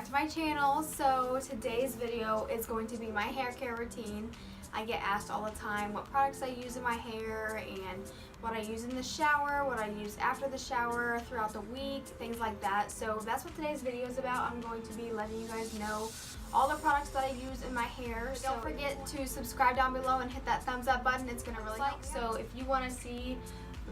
to my channel. So today's video is going to be my hair care routine. I get asked all the time what products I use in my hair and what I use in the shower, what I use after the shower, throughout the week, things like that. So that's what today's video is about. I'm going to be letting you guys know all the products that I use in my hair. So don't forget to subscribe down below and hit that thumbs up button. It's going to really help. So if you want to see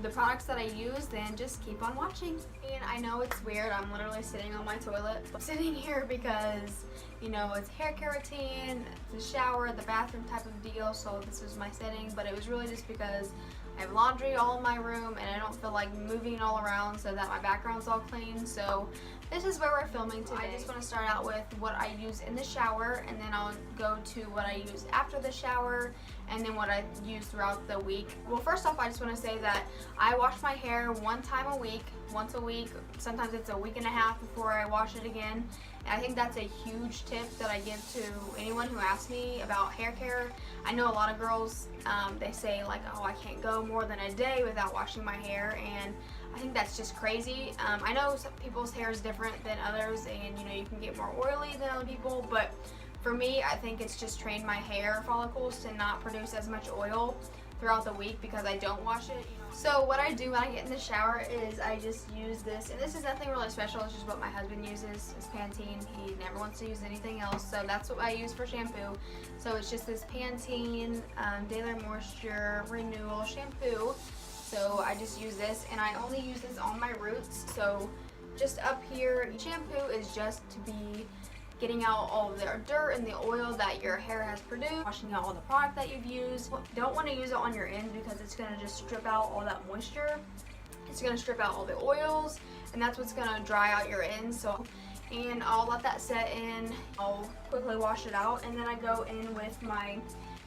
the products that I use, then just keep on watching. And I know it's weird, I'm literally sitting on my toilet. I'm sitting here because, you know, it's hair care routine, the shower, the bathroom type of deal, so this was my setting. But it was really just because I have laundry all in my room and I don't feel like moving it all around so that my background's all clean. So this is where we're filming today. I just want to start out with what I use in the shower, and then I'll go to what I use after the shower, and then what I use throughout the week. Well, first off, I just want to say that I wash my hair once a week. Sometimes it's a week and a half before I wash it again. And I think that's a huge tip that I give to anyone who asks me about hair care. I know a lot of girls, they say like, oh, I can't go more than a day without washing my hair, and I think that's just crazy. I know some people's hair is different than others, and you know, you can get more oily than other people, but for me, I think it's just trained my hair follicles to not produce as much oil throughout the week because I don't wash it. So what I do when I get in the shower is I just use this, and this is nothing really special, it's just what my husband uses, is Pantene. He never wants to use anything else, so that's what I use for shampoo. So it's just this Pantene Daily Moisture Renewal shampoo. So I just use this, and I only use this on my roots. So just up here, shampoo is just to be getting out all of the dirt and the oil that your hair has produced, washing out all the product that you've used. Don't want to use it on your ends because it's going to just strip out all that moisture. It's going to strip out all the oils, and that's what's going to dry out your ends. So, and I'll let that set in. I'll quickly wash it out, and then I go in with my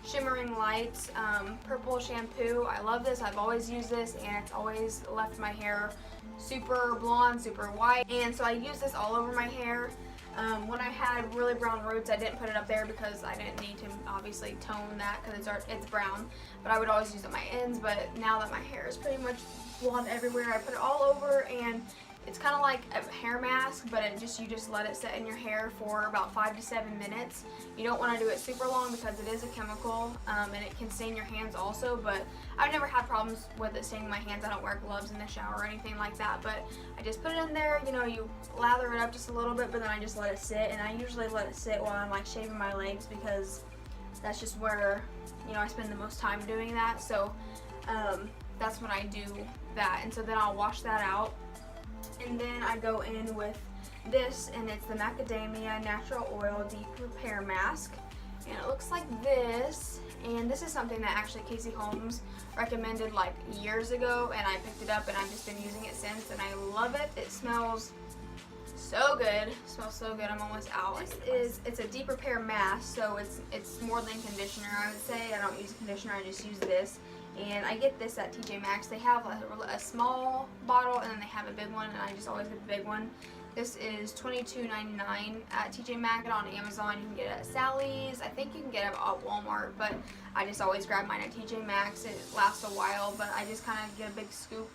Shimmering Lights purple shampoo. I love this. I've always used this, and it's always left my hair super blonde, super white, and so I use this all over my hair. When I had really brown roots, I didn't put it up there because I didn't need to obviously tone that because it's brown, but I would always use it on my ends. But now that my hair is pretty much blonde everywhere, I put it all over, and it's kind of like a hair mask, but you just let it set in your hair for about 5 to 7 minutes. You don't want to do it super long because it is a chemical, and it can stain your hands also, but I've never had problems with it staining my hands. I don't wear gloves in the shower or anything like that, but I just put it in there. You know, you lather it up just a little bit, but then I just let it sit, and I usually let it sit while I'm like shaving my legs because that's just where, you know, I spend the most time doing that. So that's when I do that, and so then I'll wash that out. And then I go in with this, and it's the Macadamia Natural Oil Deep Repair Mask, and it looks like this. And this is something that actually Casey Holmes recommended like years ago, and I picked it up and I've just been using it since, and I love it. It smells so good. It smells so good. I'm almost out. It's a deep repair mask, so it's more than conditioner, I would say. I don't use conditioner, I just use this. And I get this at TJ Maxx. They have a small bottle, and then they have a big one, and I just always get the big one. This is $22.99 at TJ Maxx. On Amazon, you can get it at Sally's. I think you can get it at Walmart, but I just always grab mine at TJ Maxx. It lasts a while, but I just kind of get a big scoop,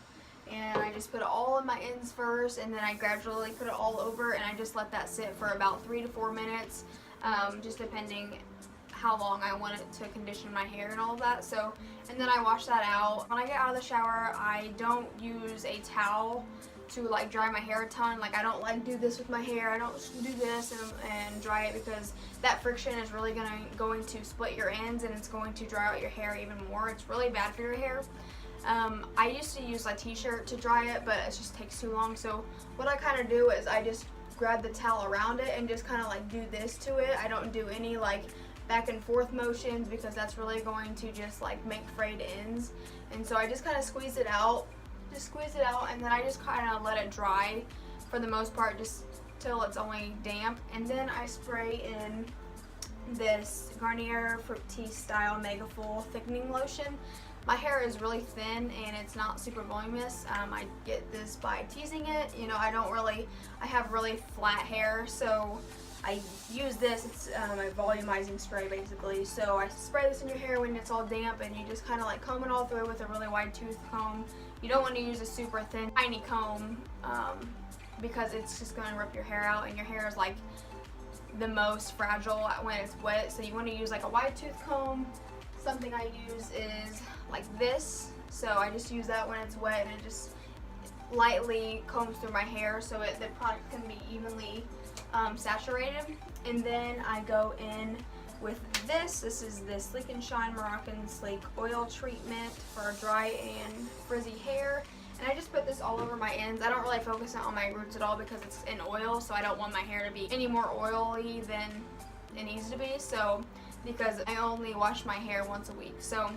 and I just put it all in my ends first, and then I gradually put it all over, and I just let that sit for about 3 to 4 minutes, just depending how long I want it to condition my hair and all of that. So, and then I wash that out. When I get out of the shower, I don't use a towel to like dry my hair a ton. Like, I don't like do this with my hair. I don't do this and dry it because that friction is really going to split your ends, and it's going to dry out your hair even more. It's really bad for your hair. I used to use a t-shirt to dry it, but it just takes too long. So what I kind of do is I just grab the towel around it and just kind of like do this to it. I don't do any like back and forth motions because that's really going to just like make frayed ends. And so I just kind of squeeze it out, and then I just kind of let it dry for the most part, just till it's only damp. And then I spray in this Garnier Fructis Style Mega Full Thickening Lotion. My hair is really thin and it's not super voluminous. I get this by teasing it. You know, I have really flat hair, so I use this. It's a volumizing spray basically. So I spray this in your hair when it's all damp, and you just kind of like comb it all through with a really wide tooth comb. You don't want to use a super thin, tiny comb because it's just going to rip your hair out, and your hair is like the most fragile when it's wet. So you want to use like a wide tooth comb. Something I use is like this. So I just use that when it's wet, and it just lightly combs through my hair so the product can be evenly saturated. And then I go in with this. This is the Sleek and Shine Moroccan Sleek Oil Treatment for dry and frizzy hair. And I just put this all over my ends. I don't really focus on my roots at all because it's in oil, so I don't want my hair to be any more oily than it needs to be. So, because I only wash my hair once a week, so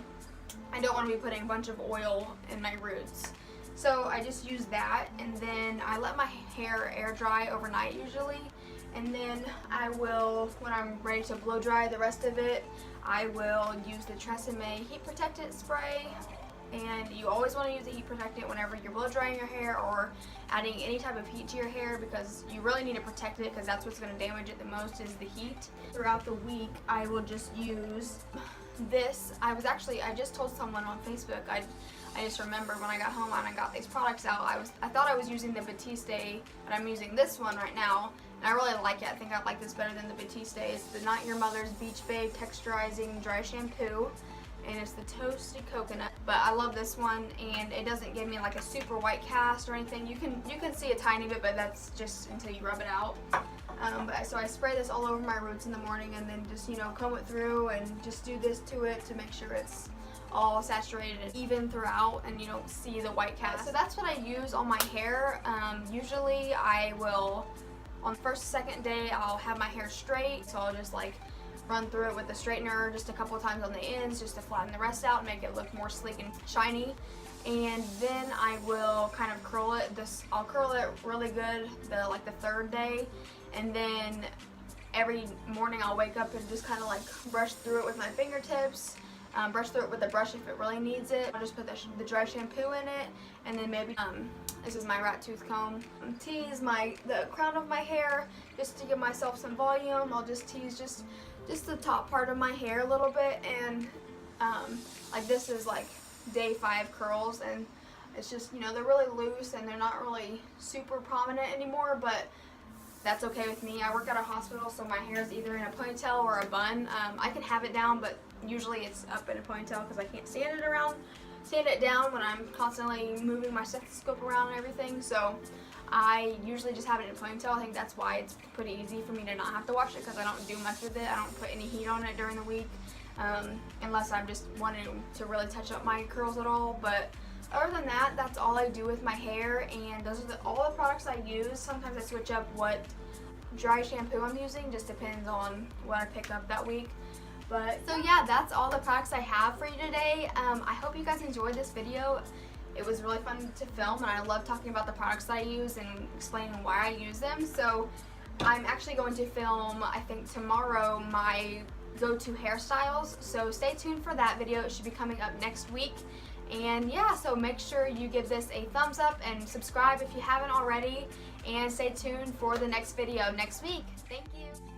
I don't want to be putting a bunch of oil in my roots. So I just use that, and then I let my hair air dry overnight usually. And then I will, when I'm ready to blow dry the rest of it, I will use the Tresemme Heat Protectant Spray. And you always want to use a heat protectant whenever you're blow drying your hair or adding any type of heat to your hair, because you really need to protect it, because that's what's going to damage it the most is the heat. Throughout the week, I will just use this. I just told someone on Facebook, I just remembered when I got home and I got these products out, I thought I was using the Batiste, but I'm using this one right now, and I really like it. I think I like this better than the Batiste. It's the Not Your Mother's Beach Babe Texturizing Dry Shampoo, and it's the Toasted Coconut. But I love this one, and it doesn't give me like a super white cast or anything. You can see a tiny bit, but that's just until you rub it out. So I spray this all over my roots in the morning, and then just, comb it through and just do this to it to make sure it's all saturated and even throughout, and you don't see the white cast. So that's what I use on my hair. Usually I will, on the first, second day, I'll have my hair straight, so I'll just like run through it with the straightener just a couple of times on the ends just to flatten the rest out and make it look more sleek and shiny. And then I will kind of curl it. I'll curl it really good the third day, and then every morning I'll wake up and just kind of like brush through it with my fingertips. Brush through it with a brush if it really needs it. I'll just put the dry shampoo in it, and then maybe this is my rat tooth comb. Tease the crown of my hair just to give myself some volume. I'll just tease just the top part of my hair a little bit, and like this is like day 5 curls, and it's just they're really loose and they're not really super prominent anymore, but that's okay with me. I work at a hospital, so my hair is either in a ponytail or a bun. I can have it down, but usually it's up in a ponytail because I can't stand it down when I'm constantly moving my stethoscope around and everything. So I usually just have it in a ponytail. I think that's why it's pretty easy for me to not have to wash it, because I don't do much with it. I don't put any heat on it during the week, unless I'm just wanting to really touch up my curls at all. But other than that, that's all I do with my hair, and those are all the products I use. Sometimes I switch up what dry shampoo I'm using, just depends on what I pick up that week. But so yeah, that's all the products I have for you today. I hope you guys enjoyed this video. It was really fun to film, and I love talking about the products that I use and explaining why I use them. So I'm actually going to film, I think tomorrow, my go-to hairstyles. So stay tuned for that video. It should be coming up next week. And yeah, so make sure you give this a thumbs up and subscribe if you haven't already, and stay tuned for the next video next week. Thank you.